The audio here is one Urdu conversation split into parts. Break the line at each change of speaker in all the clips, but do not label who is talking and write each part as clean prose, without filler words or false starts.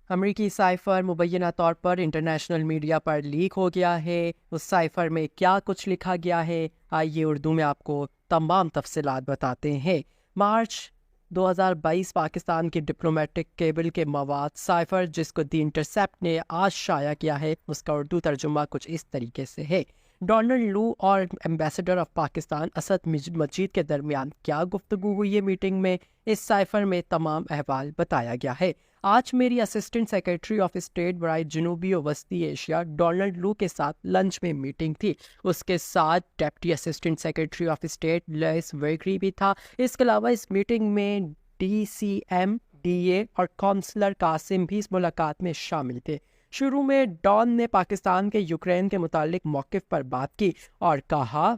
امریکی سائفر مبینہ طور پر انٹرنیشنل میڈیا پر لیک ہو گیا ہے۔ اس سائفر میں کیا کچھ لکھا گیا ہے، آئیے اردو میں آپ کو تمام تفصیلات بتاتے ہیں۔ مارچ 2022 پاکستان کی ڈپلومیٹک کیبل کے مواد سائفر، جس کو دی انٹرسیپٹ نے آج شائع کیا ہے، اس کا اردو ترجمہ کچھ اس طریقے سے ہے۔ ڈونلڈ لو اور ایمبیسڈر آف پاکستان اسد مجید کے درمیان کیا گفتگو ہوئی ہے میٹنگ میں، اس سائفر میں تمام احوال بتایا گیا ہے۔ آج میری اسسٹنٹ سیکرٹری آف اسٹیٹ برائے جنوبی و وسطی ایشیا ڈونلڈ لو کے ساتھ لنچ میں میٹنگ تھی۔ اس کے ساتھ deputy assistant secretary of state لیس ویگری بھی تھا۔ اس کے علاوہ اس میٹنگ میں D C M, D A اور کونسلر قاسم بھی اس ملاقات میں شامل تھے۔ شروع میں ڈان نے پاکستان کے یوکرین کے متعلق موقف پر بات کی اور کہا،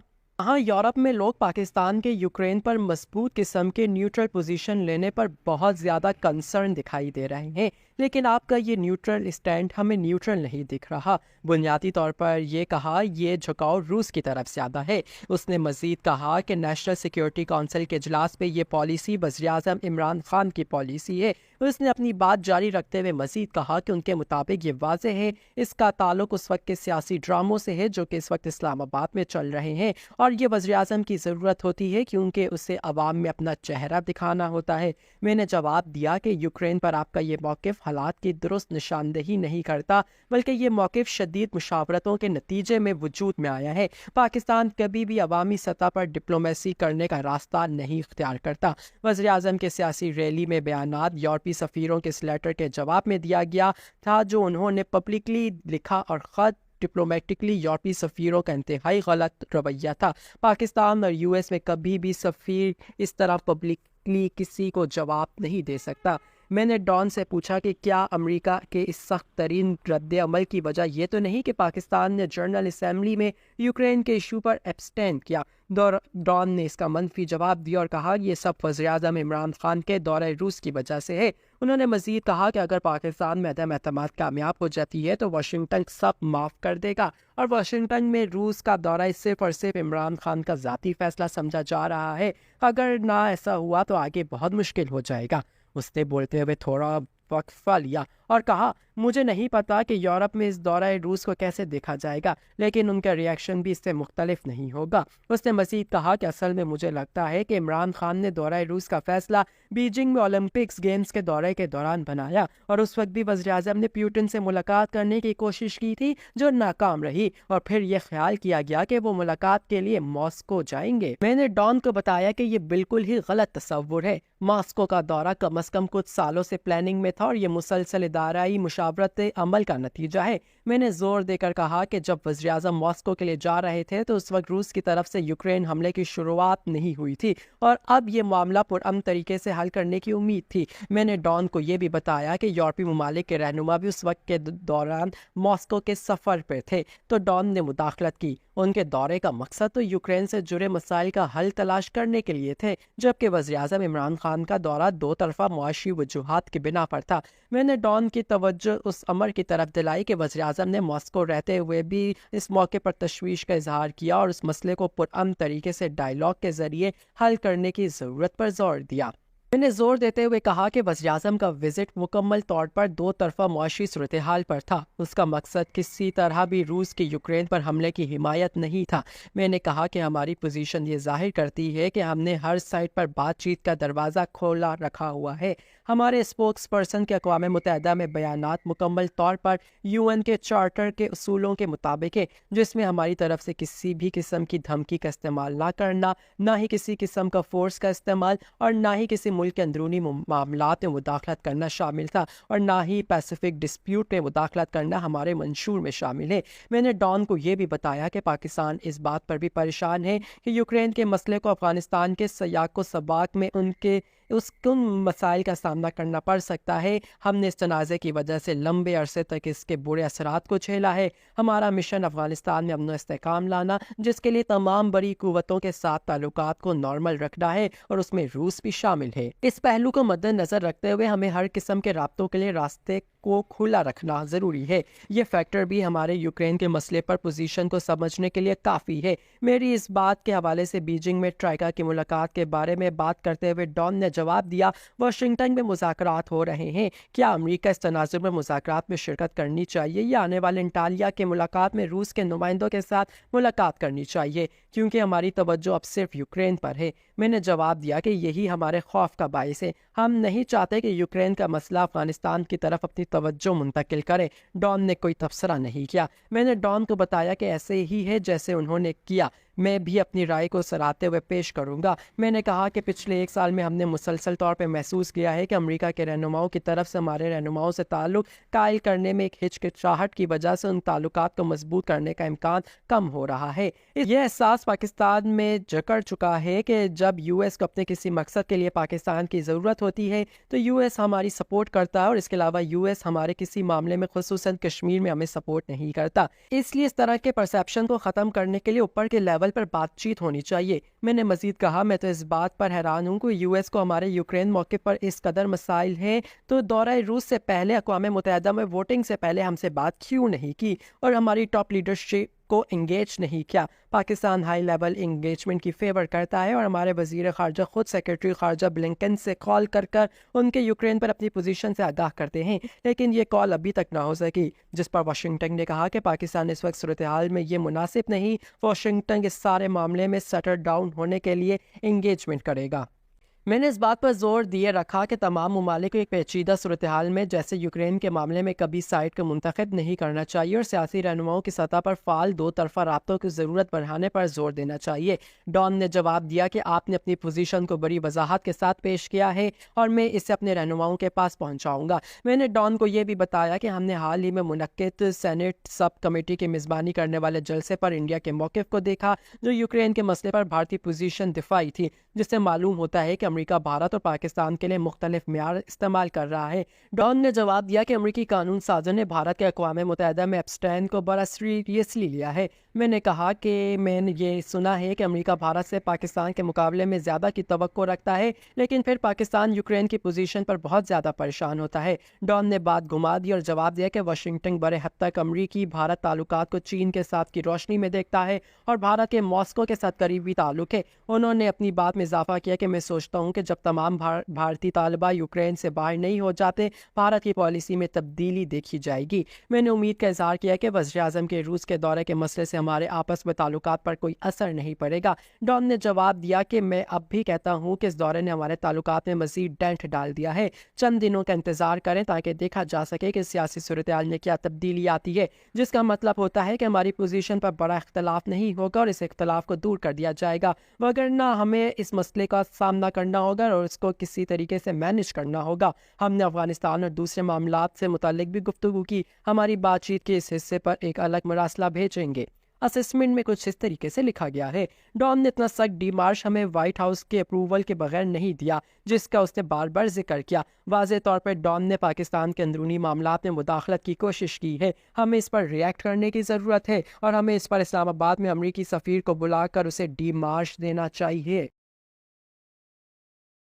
یورپ میں لوگ پاکستان کے یوکرین پر مضبوط قسم کے نیوٹرل پوزیشن لینے پر بہت زیادہ کنسرن دکھائی دے رہے ہیں، لیکن آپ کا یہ نیوٹرل اسٹینڈ ہمیں نیوٹرل نہیں دکھ رہا۔ بنیادی طور پر یہ کہا، یہ جھکاؤ روس کی طرف زیادہ ہے۔ اس نے مزید کہا کہ نیشنل سیکیورٹی کونسل کے اجلاس پہ یہ پالیسی وزیراعظم عمران خان کی پالیسی ہے۔ اس نے اپنی بات جاری رکھتے ہوئے مزید کہا کہ ان کے مطابق یہ واضح ہے اس کا تعلق اس وقت کے سیاسی ڈراموں سے ہے جو کہ اس وقت اسلام آباد میں چل رہے ہیں، اور یہ وزیراعظم کی ضرورت ہوتی ہے کیونکہ اسے عوام میں اپنا چہرہ دکھانا ہوتا ہے۔ میں نے جواب دیا کہ یوکرین پر آپ کا یہ موقف حالات کی درست نشاندہی نہیں کرتا، بلکہ یہ موقف شدید مشاورتوں کے نتیجے میں وجود میں آیا ہے۔ پاکستان کبھی بھی عوامی سطح پر ڈپلومیسی کرنے کا راستہ نہیں اختیار کرتا۔ وزیراعظم کے سیاسی ریلی میں بیانات یورپی سفیروں کے اس لیٹر کے جواب میں دیا گیا تھا جو انہوں نے پبلکلی لکھا، اور خط ڈپلومیٹکلی یورپی سفیروں کا انتہائی غلط رویہ تھا۔ پاکستان اور یو ایس میں کبھی بھی سفیر اس طرح پبلکلی کسی کو جواب نہیں دے سکتا۔ میں نے ڈان سے پوچھا کہ کیا امریکہ کے اس سخت ترین رد عمل کی وجہ یہ تو نہیں کہ پاکستان نے جنرل اسمبلی میں یوکرین کے ایشو پر ایبسٹین کیا؟ ڈان نے اس کا منفی جواب دیا اور کہا یہ سب وزیراعظم عمران خان کے دورہ روس کی وجہ سے ہے۔ انہوں نے مزید کہا کہ اگر پاکستان میں عدم اعتماد کامیاب ہو جاتی ہے تو واشنگٹن سب معاف کر دے گا، اور واشنگٹن میں روس کا دورہ صرف اور صرف عمران خان کا ذاتی فیصلہ سمجھا جا رہا ہے۔ اگر نہ ایسا ہوا تو آگے بہت مشکل ہو جائے گا۔ اس نے بولتے ہوئے تھوڑا وقفہ لیا اور کہا، مجھے نہیں پتا کہ یورپ میں اس دورہ روس کو کیسے دیکھا جائے گا، لیکن ان کا ریئیکشن بھی اس سے مختلف نہیں ہوگا۔ اس نے مزید کہا کہ اصل میں مجھے لگتا ہے کہ عمران خان نے دورہ روس کا فیصلہ بیجنگ میں اولمپکس گیمز کے دورے کے دوران بنایا، اور اس وقت بھی وزیراعظم نے پیوٹن سے ملاقات کرنے کی کوشش کی تھی جو ناکام رہی، اور پھر یہ خیال کیا گیا کہ وہ ملاقات کے لیے ماسکو جائیں گے۔ میں نے ڈان کو بتایا کہ یہ بالکل ہی غلط تصور ہے۔ ماسکو کا دورہ کم از کم کچھ سالوں سے پلاننگ میں تھا، اور یہ مسلسل ادارائی مشاورت عمل کا نتیجہ ہے۔ میں نے زور دے کر کہا کہ جب وزیراعظم ماسکو کے لیے جا رہے تھے تو اس وقت روس کی طرف سے یوکرین حملے کی شروعات نہیں ہوئی تھی، اور اب یہ معاملہ پرامن طریقے سے حل کرنے کی امید تھی۔ میں نے ڈان کو یہ بھی بتایا کہ یورپی ممالک کے رہنما بھی اس وقت کے دوران ماسکو کے سفر پہ تھے، تو ڈان نے مداخلت کی۔ ان کے دورے کا مقصد تو یوکرین سے جڑے مسائل کا حل تلاش کرنے کے لیے تھے، جبکہ وزیراعظم عمران خان کا دورہ دو طرفہ معاشی وجوہات کی بنا پر تھا۔ میں نے ڈان کی توجہ اس امر کی طرف دلائی کہ وزیراعظم نے ماسکو رہتے ہوئے بھی اس موقع پر تشویش کا اظہار کیا اور اس مسئلے کو پرامن طریقے سے ڈائیلاگ کے ذریعے حل کرنے کی ضرورت پر زور دیا۔ میں نے زور دیتے ہوئے کہا کہ وزیراعظم کا وزٹ مکمل طور پر دو طرفہ معاشی صورتحال پر تھا۔ اس کا مقصد کسی طرح بھی روس کی یوکرین پر حملے کی حمایت نہیں تھا۔ میں نے کہا کہ ہماری پوزیشن یہ ظاہر کرتی ہے کہ ہم نے ہر سائٹ پر بات چیت کا دروازہ کھولا رکھا ہوا ہے۔ ہمارے اسپوکس پرسن کے اقوام متحدہ میں بیانات مکمل طور پر UN کے چارٹر کے اصولوں کے مطابق ہے، جس میں ہماری طرف سے کسی بھی قسم کی دھمکی کا استعمال نہ کرنا، نہ ہی کسی قسم کا فورس کا استعمال، اور نہ ہی کسی ملک کے اندرونی معاملات میں مداخلت کرنا شامل تھا، اور نہ ہی پیسیفک ڈسپیوٹ میں مداخلت کرنا ہمارے منشور میں شامل ہے۔ میں نے ڈان کو یہ بھی بتایا کہ پاکستان اس بات پر بھی پریشان ہے کہ یوکرین کے مسئلے کو افغانستان کے سیاق و سباق میں کن مسائل کا سامنا کرنا پڑ سکتا ہے۔ ہم نے اس تنازع کی وجہ سے لمبے عرصے تک اس کے برے اثرات کو جھیلا ہے۔ ہمارا مشن افغانستان میں امن و استحکام لانا، جس کے لیے تمام بڑی قوتوں کے ساتھ تعلقات کو نارمل رکھنا ہے، اور اس میں روس بھی شامل ہے۔ اس پہلو کو مد نظر رکھتے ہوئے ہمیں ہر قسم کے رابطوں کے لیے راستے کو کھلا رکھنا ضروری ہے۔ یہ فیکٹر بھی ہمارے یوکرین کے مسئلے پر پوزیشن کو سمجھنے کے لیے کافی ہے۔ میری اس بات کے حوالے سے بیجنگ میں ٹرائیکا کی ملاقات کے بارے میں بات کرتے ہوئے ڈان نے جواب دیا، واشنگٹن میں مذاکرات ہو رہے ہیں، کیا امریکہ اس تناظر میں مذاکرات میں شرکت کرنی چاہیے یا آنے والے انٹالیا کے ملاقات میں روس کے نمائندوں کے ساتھ ملاقات کرنی چاہیے، کیونکہ ہماری توجہ اب صرف یوکرین پر ہے۔ میں نے جواب دیا کہ یہی ہمارے خوف کا باعث ہے، ہم نہیں چاہتے کہ یوکرین کا مسئلہ افغانستان کی طرف اپنی توجہ منتقل کرے۔ ڈان نے کوئی تبصرہ نہیں کیا۔ میں نے ڈان کو بتایا کہ ایسے ہی ہے جیسے انہوں نے کیا، میں بھی اپنی رائے کو سراہتے ہوئے پیش کروں گا۔ میں نے کہا کہ پچھلے 1 سال میں ہم نے مسلسل طور پہ محسوس کیا ہے کہ امریکہ کے رہنماؤں کی طرف سے ہمارے رہنماؤں سے تعلق قائل کرنے میں ایک ہچکچاہٹ کی وجہ سے ان تعلقات کو مضبوط کرنے کا امکان کم ہو رہا ہے۔ یہ احساس پاکستان میں جکڑ چکا ہے کہ جب یو ایس کو اپنے کسی مقصد کے لیے پاکستان کی ضرورت ہوتی ہے تو یو ایس ہماری سپورٹ کرتا ہے، اور اس کے علاوہ یو ایس ہمارے کسی معاملے میں خصوصاً کشمیر میں ہمیں سپورٹ نہیں کرتا۔ اس لیے اس طرح کے پرسیپشن کو ختم کرنے کے لیے اوپر کے لیول پر بات چیت ہونی چاہیے۔ میں نے مزید کہا، میں تو اس بات پر حیران ہوں کہ یو ایس کو ہمارے یوکرین موقف پر اس قدر مسائل ہیں تو دورہ روس سے پہلے اقوام متحدہ میں ووٹنگ سے پہلے ہم سے بات کیوں نہیں کی اور ہماری ٹاپ لیڈرشپ کو انگیج نہیں کیا۔ پاکستان ہائی لیول انگیجمنٹ کی فیور کرتا ہے اور ہمارے وزیر خارجہ خود سیکرٹری خارجہ بلنکن سے کال کر ان کے یوکرین پر اپنی پوزیشن سے آگاہ کرتے ہیں، لیکن یہ کال ابھی تک نہ ہو سکی، جس پر واشنگٹن نے کہا کہ پاکستان اس وقت صورتحال میں یہ مناسب نہیں، واشنگٹن اس سارے معاملے میں سیٹل ڈاؤن ہونے کے لیے انگیجمنٹ کرے گا۔ میں نے اس بات پر زور دیے رکھا کہ تمام ممالک کو ایک پیچیدہ صورتحال میں جیسے یوکرین کے معاملے میں کبھی سائڈ کو منتخب نہیں کرنا چاہیے اور سیاسی رہنماؤں کی سطح پر فعال دو طرفہ رابطوں کی ضرورت بڑھانے پر زور دینا چاہیے۔ ڈان نے جواب دیا کہ آپ نے اپنی پوزیشن کو بڑی وضاحت کے ساتھ پیش کیا ہے اور میں اسے اپنے رہنماؤں کے پاس پہنچاؤں گا۔ میں نے ڈان کو یہ بھی بتایا کہ ہم نے حال ہی میں منعقد سینٹ سب کمیٹی کی میزبانی کرنے والے جلسے پر انڈیا کے موقف کو دیکھا، جو یوکرین کے مسئلے پر بھارتی پوزیشن دفاعی تھی، جس سے معلوم ہوتا ہے کہ امریکہ بھارت اور پاکستان کے لیے مختلف معیار استعمال کر رہا ہے۔ ڈان نے جواب دیا کہ امریکی قانون سازوں نے بھارت کے اقوام متحدہ میں ایبسٹین کو بڑا سیریسلی لیا ہے۔ میں نے کہا کہ میں نے یہ سنا ہے کہ امریکہ بھارت سے پاکستان کے مقابلے میں زیادہ کی توقع رکھتا ہے، لیکن پھر پاکستان یوکرین کی پوزیشن پر بہت زیادہ پریشان ہوتا ہے۔ ڈان نے بات گھما دی اور جواب دیا کہ واشنگٹن بڑے حد تک امریکی بھارت تعلقات کو چین کے ساتھ کی روشنی میں دیکھتا ہے اور بھارت کے ماسکو کے ساتھ قریبی تعلق ہے۔ انہوں نے اپنی بات میں اضافہ کیا کہ میں سوچتا ہوں کہ جب تمام بھارتی طالبہ یوکرین سے باہر نہیں ہو جاتے، بھارت کی پالیسی میں تبدیلی دیکھی جائے گی۔ میں نے امید کا اظہار کیا کہ وزیر اعظم کے روس کے دورے کے مسئلے سے ہمارے آپس میں تعلقات پر کوئی اثر نہیں پڑے گا۔ ڈان نے جواب دیا کہ میں اب بھی کہتا ہوں کہ اس دورے نے ہمارے تعلقات میں مزید ڈینٹ ڈال دیا ہے۔ چند دنوں کا انتظار کریں تاکہ دیکھا جا سکے کہ سیاسی صورتحال میں کیا تبدیلی آتی ہے، جس کا مطلب ہوتا ہے کہ ہماری پوزیشن پر بڑا اختلاف نہیں ہوگا اور اس اختلاف کو دور کر دیا جائے گا، وگرنہ ہمیں اس مسئلے کا سامنا کرنا ہوگا اور اس کو کسی طریقے سے مینج کرنا ہوگا۔ ہم نے افغانستان اور دوسرے معاملات سے متعلق بھی گفتگو کی۔ ہماری بات چیت کے اس حصے پر ایک الگ مراسلہ بھیجیں گے۔ اسسمنٹ میں کچھ اس طریقے سے لکھا گیا ہے، ڈان نے اتنا سخت ڈی مارش ہمیں وائٹ ہاؤس کے اپروول کے بغیر نہیں دیا، جس کا اس نے بار بار ذکر کیا۔ واضح طور پر ڈان نے پاکستان کے اندرونی معاملات میں مداخلت کی کوشش کی ہے۔ ہمیں اس پر ریئیکٹ کرنے کی ضرورت ہے اور ہمیں اس پر اسلام آباد میں امریکی سفیر کو بلا کر اسے ڈی مارش دینا چاہیے۔